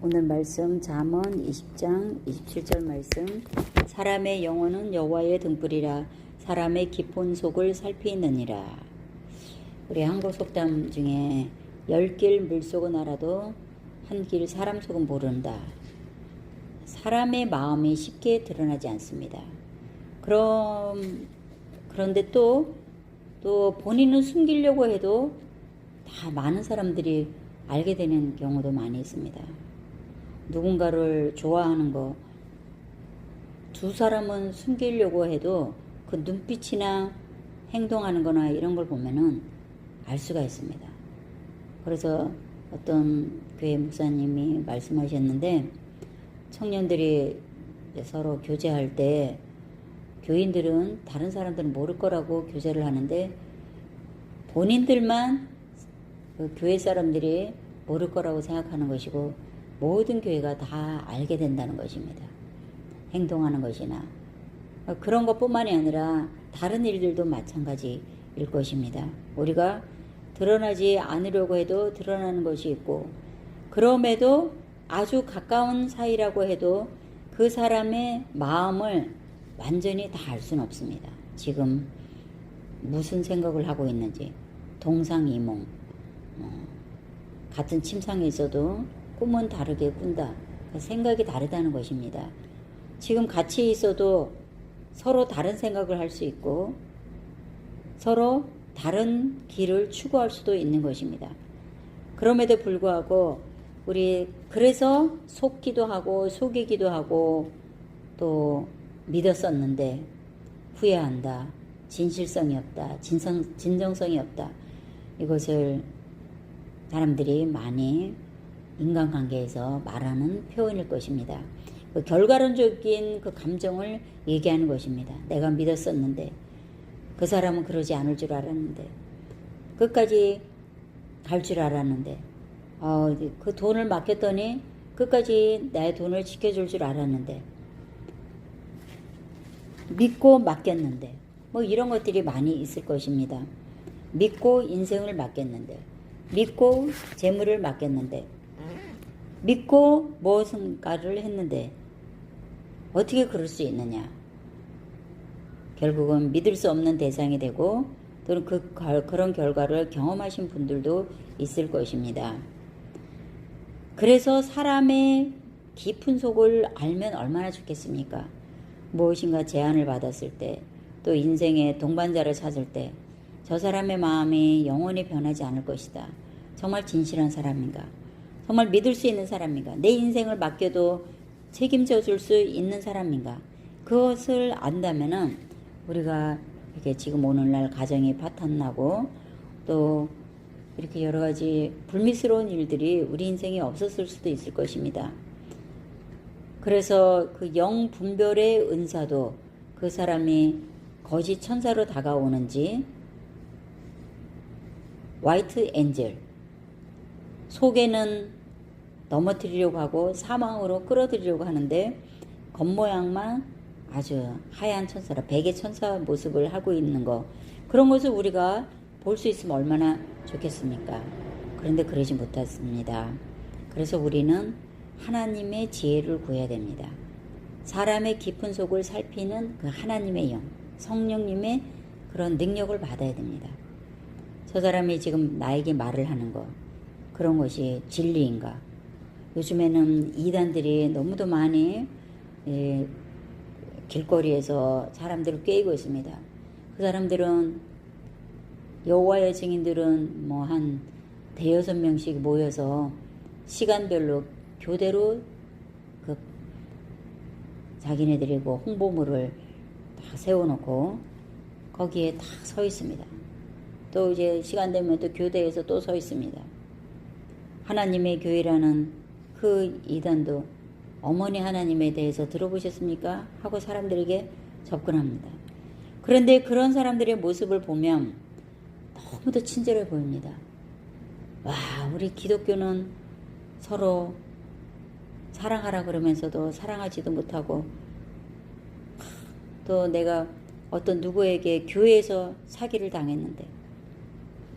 오늘 말씀 잠언 20장 27절 말씀. 사람의 영혼은 여호와의 등불이라 사람의 깊은 속을 살피느니라. 우리 한국 속담 중에 10길 물속은 알아도 한 길 사람 속은 모른다. 사람의 마음이 쉽게 드러나지 않습니다. 그런데 또 본인은 숨기려고 해도 다 많은 사람들이 알게 되는 경우도 많이 있습니다. 누군가를 좋아하는 거, 두 사람은 숨기려고 해도 그 눈빛이나 행동하는 거나 이런 걸 보면은 알 수가 있습니다. 그래서 어떤 교회 목사님이 말씀하셨는데, 청년들이 서로 교제할 때 교인들은 다른 사람들은 모를 거라고 교제를 하는데 본인들만 그 교회 사람들이 모를 거라고 생각하는 것이고 모든 교회가 다 알게 된다는 것입니다. 행동하는 것이나 그런 것뿐만이 아니라 다른 일들도 마찬가지일 것입니다. 우리가 드러나지 않으려고 해도 드러나는 것이 있고, 그럼에도 아주 가까운 사이라고 해도 그 사람의 마음을 완전히 다 알 수는 없습니다. 지금 무슨 생각을 하고 있는지. 동상이몽, 같은 침상에 있어도 꿈은 다르게 꾼다. 생각이 다르다는 것입니다. 지금 같이 있어도 서로 다른 생각을 할 수 있고 서로 다른 길을 추구할 수도 있는 것입니다. 그럼에도 불구하고 우리 그래서 속기도 하고 속이기도 하고 또 믿었었는데 후회한다. 진실성이 없다. 진정성이 없다. 이것을 사람들이 많이 인간관계에서 말하는 표현일 것입니다. 그 결과론적인 그 감정을 얘기하는 것입니다. 내가 믿었었는데 그 사람은 그러지 않을 줄 알았는데 끝까지 갈 줄 알았는데 그 돈을 맡겼더니 끝까지 내 돈을 지켜줄 줄 알았는데 믿고 맡겼는데 뭐 이런 것들이 많이 있을 것입니다. 믿고 인생을 맡겼는데 믿고 재물을 맡겼는데 믿고 무엇인가를 했는데 어떻게 그럴 수 있느냐. 결국은 믿을 수 없는 대상이 되고 또는 그런 결과를 경험하신 분들도 있을 것입니다. 그래서 사람의 깊은 속을 알면 얼마나 좋겠습니까? 무엇인가 제안을 받았을 때, 또 인생의 동반자를 찾을 때 저 사람의 마음이 영원히 변하지 않을 것이다. 정말 진실한 사람인가? 정말 믿을 수 있는 사람인가? 내 인생을 맡겨도 책임져 줄 수 있는 사람인가? 그것을 안다면은 우리가 이렇게 지금 오늘날 가정이 파탄나고 또 이렇게 여러 가지 불미스러운 일들이 우리 인생에 없었을 수도 있을 것입니다. 그래서 그 영 분별의 은사도 그 사람이 거짓 천사로 다가오는지 화이트 엔젤 속에는 넘어뜨리려고 하고 사망으로 끌어들이려고 하는데 겉모양만 아주 하얀 천사라 백의 천사 모습을 하고 있는 거, 그런 것을 우리가 볼 수 있으면 얼마나 좋겠습니까? 그런데 그러지 못했습니다. 그래서 우리는 하나님의 지혜를 구해야 됩니다. 사람의 깊은 속을 살피는 그 하나님의 영, 성령님의 그런 능력을 받아야 됩니다. 저 사람이 지금 나에게 말을 하는 거, 그런 것이 진리인가? 요즘에는 이단들이 너무도 많이 길거리에서 사람들을 꾀이고 있습니다. 그 사람들은 여호와의 증인들은 뭐 한 대여섯 명씩 모여서 시간별로 교대로 그 자기네들이 그 홍보물을 다 세워놓고 거기에 다 서 있습니다. 또 이제 시간 되면 또 교대에서 또 서 있습니다. 하나님의 교회라는 그 이단도 어머니 하나님에 대해서 들어보셨습니까? 하고 사람들에게 접근합니다. 그런데 그런 사람들의 모습을 보면 너무도 친절해 보입니다. 와, 우리 기독교는 서로 사랑하라 그러면서도 사랑하지도 못하고, 또 내가 어떤 누구에게 교회에서 사기를 당했는데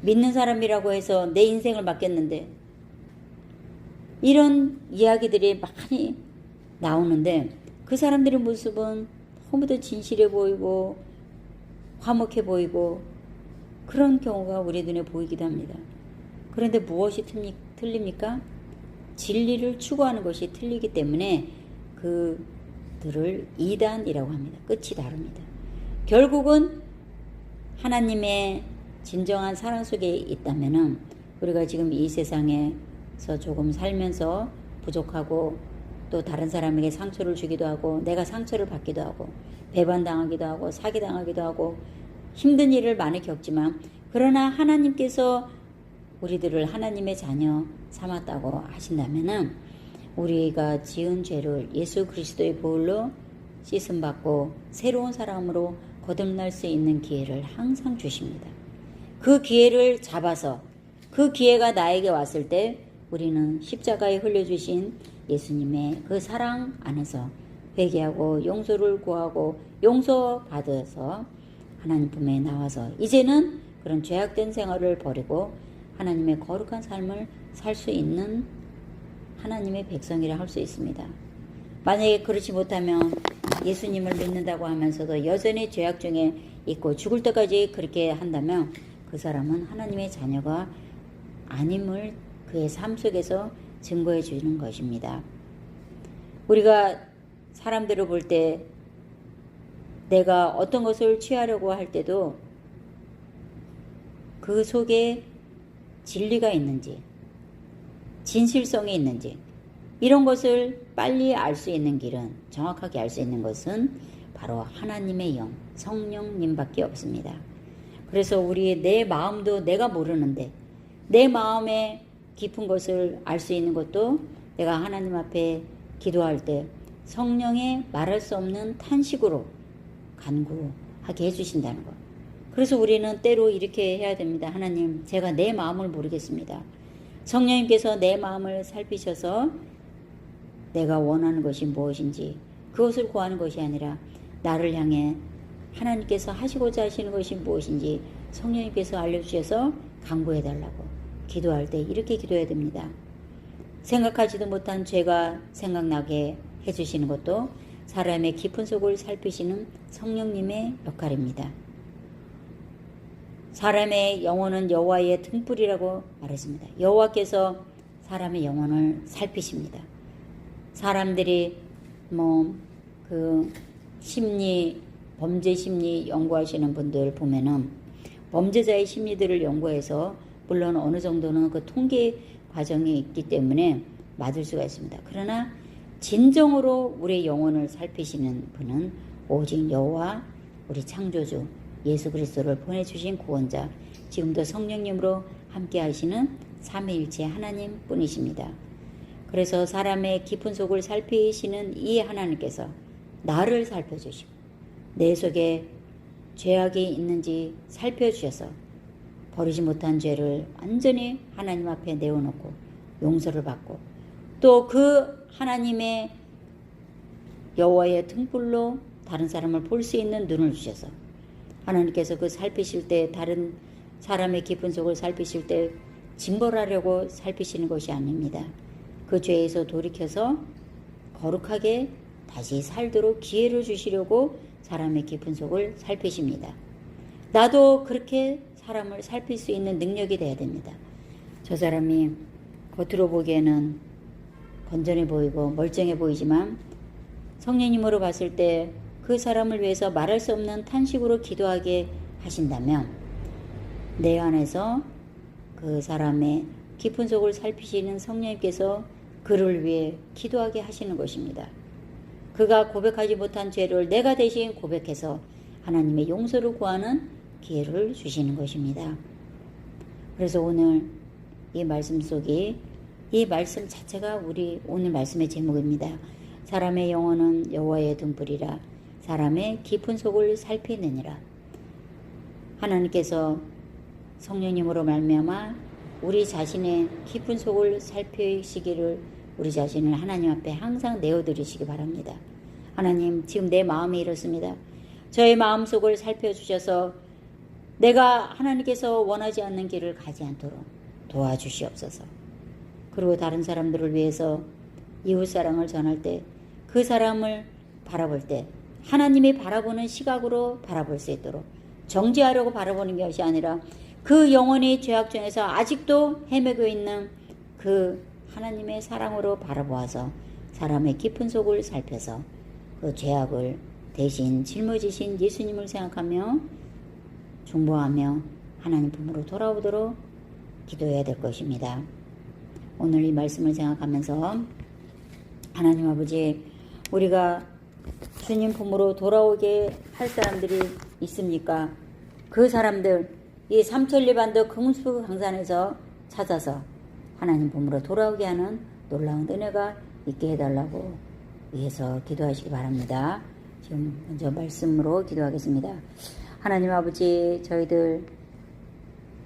믿는 사람이라고 해서 내 인생을 맡겼는데 이런 이야기들이 많이 나오는데 그 사람들의 모습은 너무도 진실해 보이고 화목해 보이고 그런 경우가 우리 눈에 보이기도 합니다. 그런데 무엇이 틀립니까? 진리를 추구하는 것이 틀리기 때문에 그들을 이단이라고 합니다. 끝이 다릅니다. 결국은 하나님의 진정한 사랑 속에 있다면은 우리가 지금 이 세상에서 조금 살면서 부족하고 또 다른 사람에게 상처를 주기도 하고 내가 상처를 받기도 하고 배반당하기도 하고 사기당하기도 하고 힘든 일을 많이 겪지만 그러나 하나님께서 우리들을 하나님의 자녀 삼았다고 하신다면은 우리가 지은 죄를 예수 그리스도의 보혈로 씻음받고 새로운 사람으로 거듭날 수 있는 기회를 항상 주십니다. 그 기회를 잡아서 그 기회가 나에게 왔을 때 우리는 십자가에 흘려주신 예수님의 그 사랑 안에서 회개하고 용서를 구하고 용서받아서 하나님 품에 나와서 이제는 그런 죄악된 생활을 버리고 하나님의 거룩한 삶을 살 수 있는 하나님의 백성이라 할 수 있습니다. 만약에 그렇지 못하면 예수님을 믿는다고 하면서도 여전히 죄악 중에 있고 죽을 때까지 그렇게 한다면 그 사람은 하나님의 자녀가 아님을 그의 삶 속에서 증거해 주는 것입니다. 우리가 사람들을 볼 때 내가 어떤 것을 취하려고 할 때도 그 속에 진리가 있는지 진실성이 있는지 이런 것을 빨리 알 수 있는 길은 정확하게 알 수 있는 것은 바로 하나님의 영 성령님밖에 없습니다. 그래서 내 마음도 내가 모르는데 내 마음의 깊은 것을 알 수 있는 것도 내가 하나님 앞에 기도할 때 성령의 말할 수 없는 탄식으로 간구하게 해주신다는 것. 그래서 우리는 때로 이렇게 해야 됩니다. 하나님, 제가 내 마음을 모르겠습니다. 성령님께서 내 마음을 살피셔서 내가 원하는 것이 무엇인지 그것을 구하는 것이 아니라 나를 향해 하나님께서 하시고자 하시는 것이 무엇인지 성령님께서 알려주셔서 간구해달라고 기도할 때 이렇게 기도해야 됩니다. 생각하지도 못한 죄가 생각나게 해주시는 것도 사람의 깊은 속을 살피시는 성령님의 역할입니다. 사람의 영혼은 여호와의 등불이라고 말했습니다. 여호와께서 사람의 영혼을 살피십니다. 사람들이 범죄 심리 연구하시는 분들 보면은 범죄자의 심리들을 연구해서 물론 어느 정도는 그 통계 과정이 있기 때문에 맞을 수가 있습니다. 그러나 진정으로 우리의 영혼을 살피시는 분은 오직 여호와 우리 창조주 예수 그리스도를 보내주신 구원자 지금도 성령님으로 함께 하시는 삼위일체 하나님 뿐이십니다. 그래서 사람의 깊은 속을 살피시는 이 하나님께서 나를 살펴주시고 내 속에 죄악이 있는지 살펴주셔서 버리지 못한 죄를 완전히 하나님 앞에 내어놓고 용서를 받고 또 그 하나님의 여호와의 등불로 다른 사람을 볼 수 있는 눈을 주셔서 하나님께서 그 살피실 때 다른 사람의 깊은 속을 살피실 때 징벌하려고 살피시는 것이 아닙니다. 그 죄에서 돌이켜서 거룩하게 다시 살도록 기회를 주시려고 사람의 깊은 속을 살피십니다. 나도 그렇게 사람을 살필 수 있는 능력이 돼야 됩니다. 저 사람이 겉으로 보기에는 건전해 보이고 멀쩡해 보이지만 성령님으로 봤을 때 그 사람을 위해서 말할 수 없는 탄식으로 기도하게 하신다면 내 안에서 그 사람의 깊은 속을 살피시는 성령님께서 그를 위해 기도하게 하시는 것입니다. 그가 고백하지 못한 죄를 내가 대신 고백해서 하나님의 용서를 구하는 기회를 주시는 것입니다. 그래서 오늘 이 말씀 속이 이 말씀 자체가 우리 오늘 말씀의 제목입니다. 사람의 영혼은 여호와의 등불이라 사람의 깊은 속을 살피느니라. 하나님께서 성령님으로 말미암아 우리 자신의 깊은 속을 살피시기를 우리 자신을 하나님 앞에 항상 내어드리시기 바랍니다. 하나님, 지금 내 마음이 이렇습니다. 저의 마음속을 살펴주셔서 내가 하나님께서 원하지 않는 길을 가지 않도록 도와주시옵소서. 그리고 다른 사람들을 위해서 이웃사랑을 전할 때 그 사람을 바라볼 때 하나님이 바라보는 시각으로 바라볼 수 있도록 정죄하려고 바라보는 것이 아니라 그 영혼의 죄악 중에서 아직도 헤매고 있는 그 하나님의 사랑으로 바라보아서 사람의 깊은 속을 살펴서 그 죄악을 대신 짊어지신 예수님을 생각하며 중보하며 하나님 품으로 돌아오도록 기도해야 될 것입니다. 오늘 이 말씀을 생각하면서 하나님 아버지, 우리가 주님 품으로 돌아오게 할 사람들이 있습니까? 그 사람들 이 삼천리반도 금수강산에서 찾아서 하나님 품으로 돌아오게 하는 놀라운 은혜가 있게 해달라고 위해서 기도하시기 바랍니다. 지금 먼저 말씀으로 기도하겠습니다. 하나님 아버지, 저희들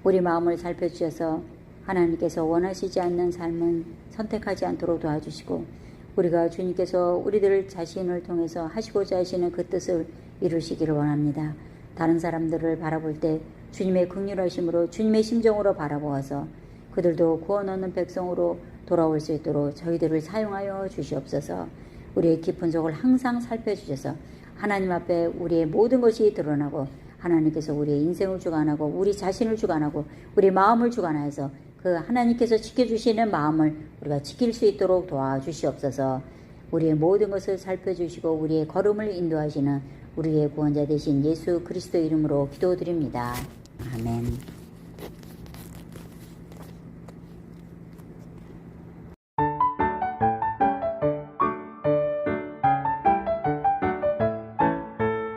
우리 마음을 살펴주셔서 하나님께서 원하시지 않는 삶은 선택하지 않도록 도와주시고 우리가 주님께서 우리들 자신을 통해서 하시고자 하시는 그 뜻을 이루시기를 원합니다. 다른 사람들을 바라볼 때 주님의 긍휼하심으로 주님의 심정으로 바라보아서 그들도 구원 얻는 백성으로 돌아올 수 있도록 저희들을 사용하여 주시옵소서. 우리의 깊은 속을 항상 살펴주셔서 하나님 앞에 우리의 모든 것이 드러나고 하나님께서 우리의 인생을 주관하고 우리 자신을 주관하고 우리 마음을 주관하여서 그 하나님께서 지켜주시는 마음을 우리가 지킬 수 있도록 도와주시옵소서. 우리의 모든 것을 살펴주시고 우리의 걸음을 인도하시는 우리의 구원자 되신 예수 그리스도 이름으로 기도드립니다. 아멘.